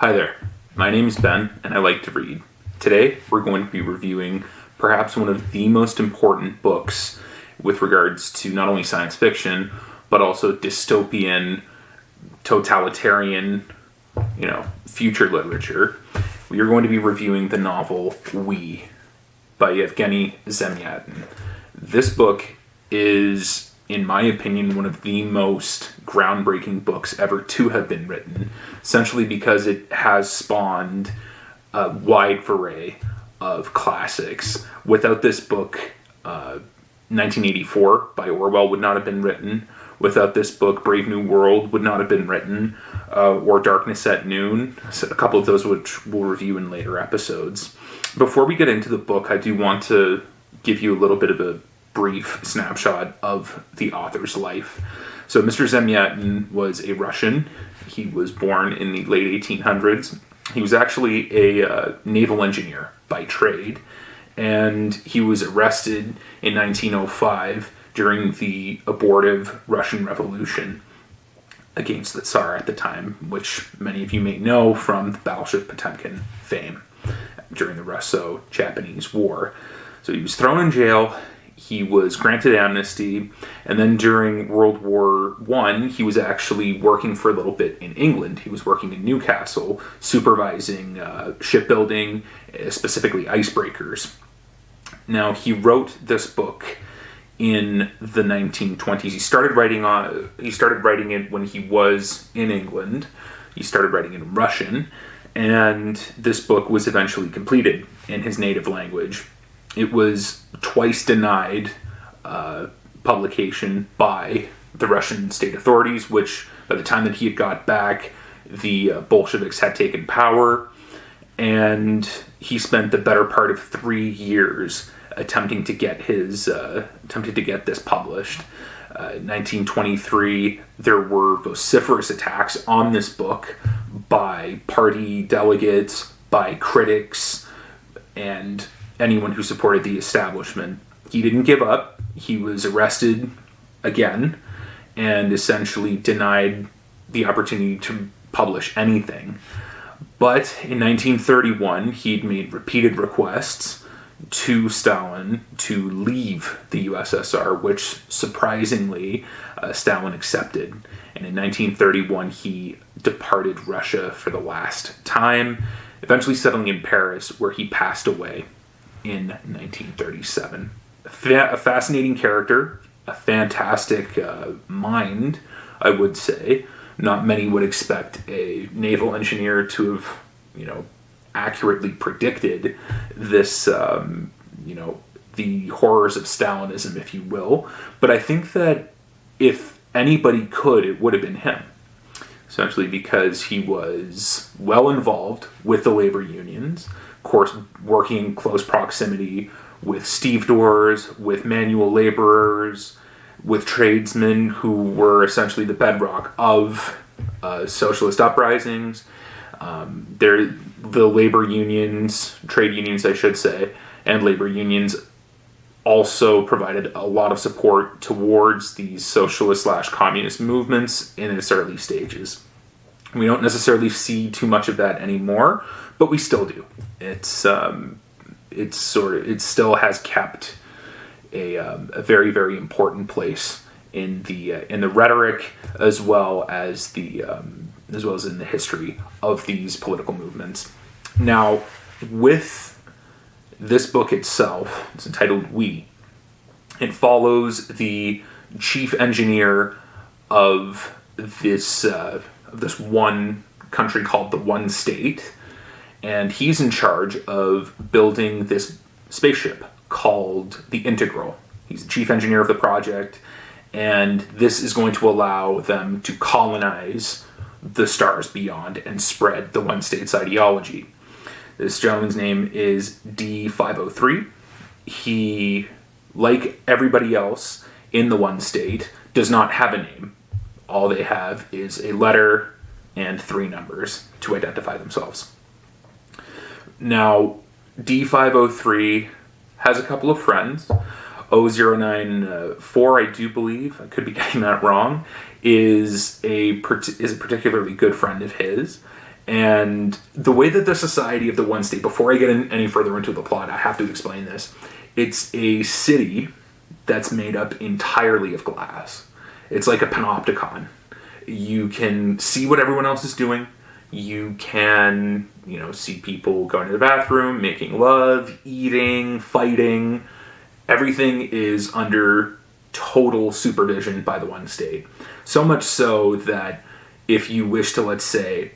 Hi there, my name is Ben and I like to read. Today we're going to be reviewing perhaps one of the most important books with regards to not only science fiction, but also dystopian, totalitarian, future literature. We are going to be reviewing the novel We by Yevgeny Zamyatin. This book is, in my opinion, one of the most groundbreaking books ever to have been written, essentially because it has spawned a wide array of classics. Without this book, 1984 by Orwell would not have been written. Without this book, Brave New World would not have been written, or Darkness at Noon, so a couple of those which we'll review in later episodes. Before we get into the book, I do want to give you a little bit of a brief snapshot of the author's life. So Mr. Zamyatin was a Russian. He was born in the late 1800s. He was actually a naval engineer by trade, and he was arrested in 1905 during the abortive Russian Revolution against the Tsar at the time, which many of you may know from the Battleship Potemkin fame during the Russo-Japanese War. So he was thrown in jail. He was granted amnesty, and then during World War I, he was actually working for a little bit in England. He was working in Newcastle, supervising shipbuilding, specifically icebreakers. Now, he wrote this book in the 1920s. He started writing it when he was in England. He started writing it in Russian, and this book was eventually completed in his native language. It was twice denied publication by the Russian state authorities, which by the time that he had got back, the Bolsheviks had taken power, and he spent the better part of 3 years attempting to get this published. In 1923, there were vociferous attacks on this book by party delegates, by critics, and anyone who supported the establishment. He didn't give up. He was arrested again and essentially denied the opportunity to publish anything. But in 1931, he'd made repeated requests to Stalin to leave the USSR, which surprisingly Stalin accepted. And in 1931, he departed Russia for the last time, eventually settling in Paris, where he passed away in 1937. A fascinating character, a fantastic mind, I would say. Not many would expect a naval engineer to have, accurately predicted this, the horrors of Stalinism, if you will. But I think that if anybody could, it would have been him. Essentially because he was well involved with the labor unions, of course, working in close proximity with stevedores, with manual laborers, with tradesmen who were essentially the bedrock of socialist uprisings. The labor unions, trade unions, I should say, and labor unions also provided a lot of support towards these socialist/communist movements in its early stages. We don't necessarily see too much of that anymore, but we still do. It still has kept a very, very important place in the rhetoric as well as in the history of these political movements. Now, with this book itself, it's entitled We. It follows the chief engineer of this one country called the One State, and he's in charge of building this spaceship called the Integral. He's the chief engineer of the project, and this is going to allow them to colonize the stars beyond and spread the One State's ideology. This gentleman's name is D503. He, like everybody else in the One State, does not have a name. All they have is a letter and 3 numbers to identify themselves. Now, D503 has a couple of friends. 094, I do believe, I could be getting that wrong, is a particularly good friend of his. And the way that the Society of the One State, before I get any further into the plot, I have to explain this. It's a city that's made up entirely of glass. It's like a panopticon. You can see what everyone else is doing. You can, see people going to the bathroom, making love, eating, fighting. Everything is under total supervision by the One State. So much so that if you wish to, let's say,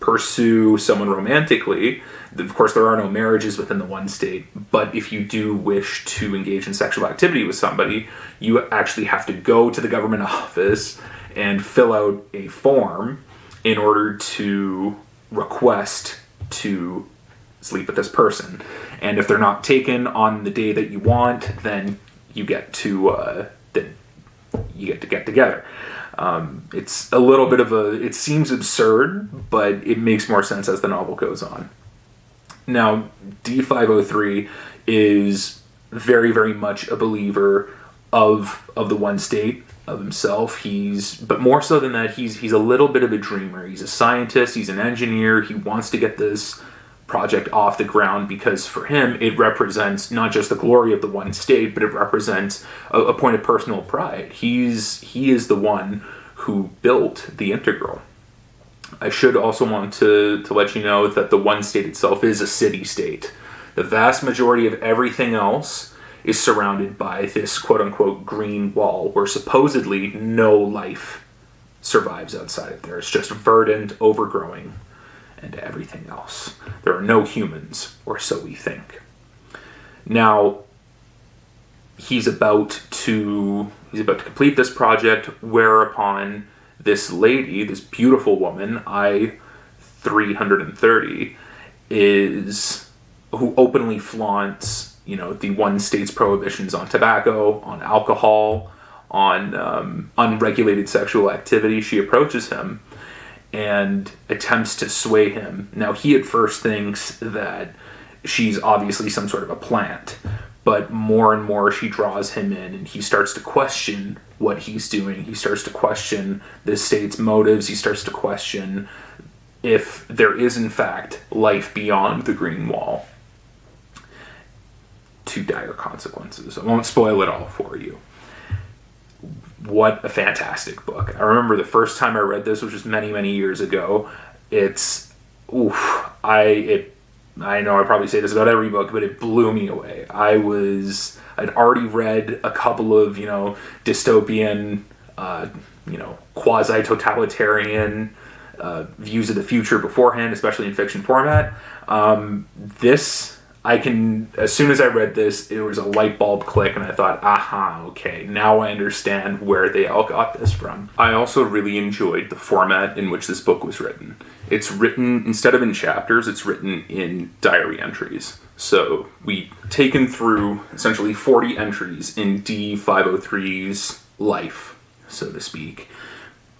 pursue someone romantically, of course there are no marriages within the One State, but if you do wish to engage in sexual activity with somebody, you actually have to go to the government office and fill out a form in order to request to sleep with this person. And if they're not taken on the day that you want, then you get to get together. It's a little bit of it seems absurd, but it makes more sense as the novel goes on. Now, D503 is very, very much a believer of the One State, of himself. But more so than that, he's a little bit of a dreamer. He's a scientist, he's an engineer, he wants to get this project off the ground because for him it represents not just the glory of the One State, but it represents a point of personal pride. He is the one who built the integral. I should also want to let you know that the One State itself is a city-state. The vast majority of everything else is surrounded by this quote-unquote green wall where supposedly no life survives outside of there. It's just verdant, overgrowing, and everything else. There are no humans, or so we think. Now, he's about to complete this project, whereupon this lady, this beautiful woman, I-330, who openly flaunts, the One State's prohibitions on tobacco, on alcohol, on unregulated sexual activity. She approaches him and attempts to sway him. Now, he at first thinks that she's obviously some sort of a plant, but more and more she draws him in, and he starts to question what he's doing. He starts to question the state's motives. He starts to question if there is, in fact, life beyond the green wall. To dire consequences. I won't spoil it all for you. What a fantastic book. I remember the first time I read this, which was many, many years ago. I know I probably say this about every book, but it blew me away. I'd already read a couple of, dystopian, quasi-totalitarian views of the future beforehand, especially in fiction format. As soon as I read this, it was a light bulb click, and I thought, okay, now I understand where they all got this from. I also really enjoyed the format in which this book was written. It's written, instead of in chapters, it's written in diary entries. So we've taken through essentially 40 entries in D503's life, so to speak,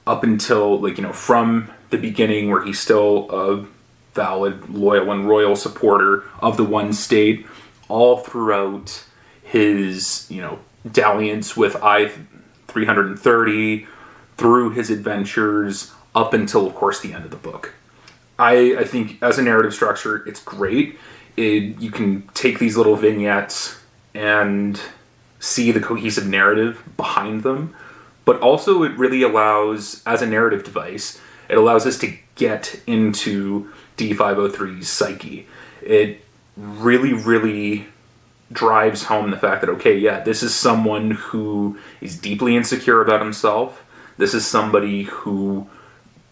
up until, from the beginning where he's still a valid, loyal, and royal supporter of the One State, all throughout his, dalliance with I-330, through his adventures, up until, of course, the end of the book. I think, as a narrative structure, it's great. You can take these little vignettes and see the cohesive narrative behind them, but also it really allows, as a narrative device, it allows us to get into D503's psyche. It really, really drives home the fact that, this is someone who is deeply insecure about himself. This is somebody who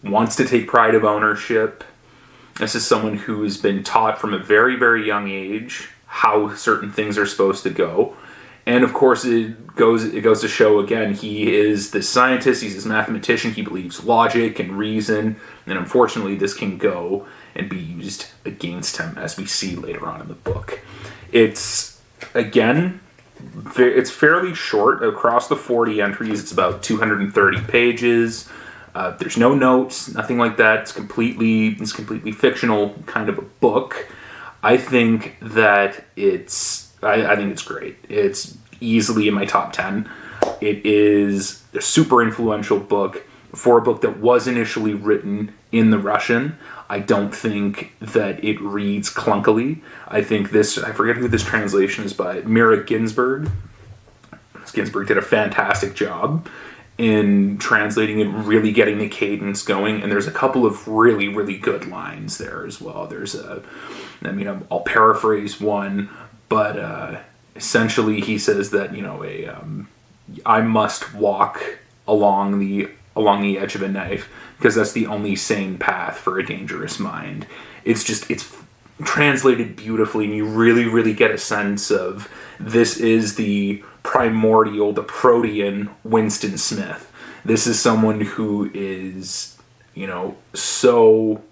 wants to take pride of ownership. This is someone who has been taught from a very, very young age how certain things are supposed to go. And of course, it goes to show, again, he is this scientist, he's this mathematician, he believes logic and reason, and unfortunately this can go and be used against him, as we see later on in the book. It's, again, it's fairly short. Across the 40 entries, it's about 230 pages. There's no notes, nothing like that. It's completely fictional kind of a book. I think that I think it's great. It's easily in my top 10. It is a super influential book. for a book that was initially written in the Russian, I don't think that it reads clunkily. I think this, I forget who this translation is by, Mira Ginsburg. Ginsburg did a fantastic job in translating it, really getting the cadence going, and there's a couple of really, really good lines there as well. I'll paraphrase one, but essentially he says that, I must walk along the edge of a knife because that's the only sane path for a dangerous mind. It's translated beautifully, and you really, really get a sense of this is the primordial, the protean Winston Smith. This is someone who is, so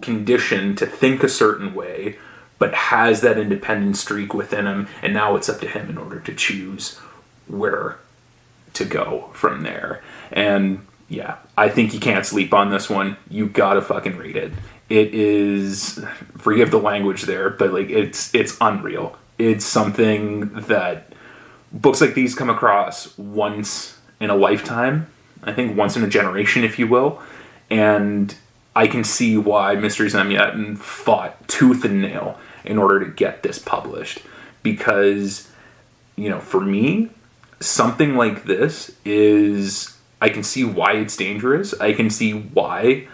conditioned to think a certain way, but has that independent streak within him, and now it's up to him in order to choose where to go from there. And yeah, I think you can't sleep on this one. You gotta fucking read it. It is, forgive the language there, but it's unreal. It's something that books like these come across once in a lifetime. I think once in a generation, if you will. And I can see why Mr. Zamyatin fought tooth and nail in order to get this published. Because, for me, something like this is, I can see why it's dangerous. I can see why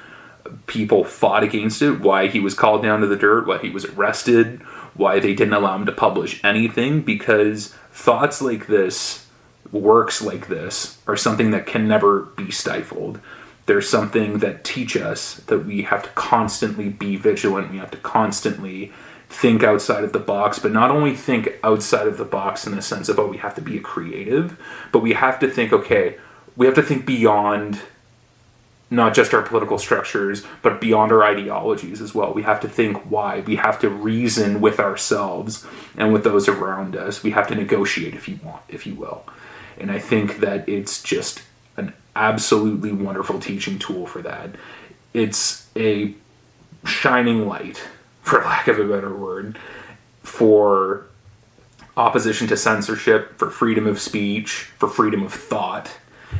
people fought against it, why he was called down to the dirt, why he was arrested, why they didn't allow him to publish anything, because thoughts like this, works like this, are something that can never be stifled. They're something that teach us that we have to constantly be vigilant, we have to constantly think outside of the box, but not only think outside of the box in the sense of, we have to be a creative, but we have to think, we have to think beyond not just our political structures, but beyond our ideologies as well. We have to think why. We have to reason with ourselves and with those around us. We have to negotiate, if you will. And I think that it's just an absolutely wonderful teaching tool for that. It's a shining light, for lack of a better word, for opposition to censorship, for freedom of speech, for freedom of thought.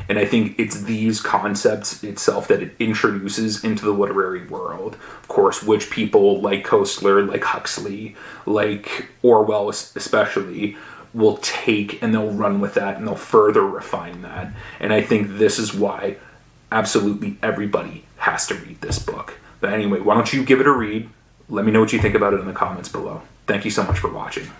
And I think it's these concepts itself that it introduces into the literary world. Of course, which people like Koestler, like Huxley, like Orwell especially, will take and they'll run with that and they'll further refine that. And I think this is why absolutely everybody has to read this book. But anyway, why don't you give it a read? Let me know what you think about it in the comments below. Thank you so much for watching.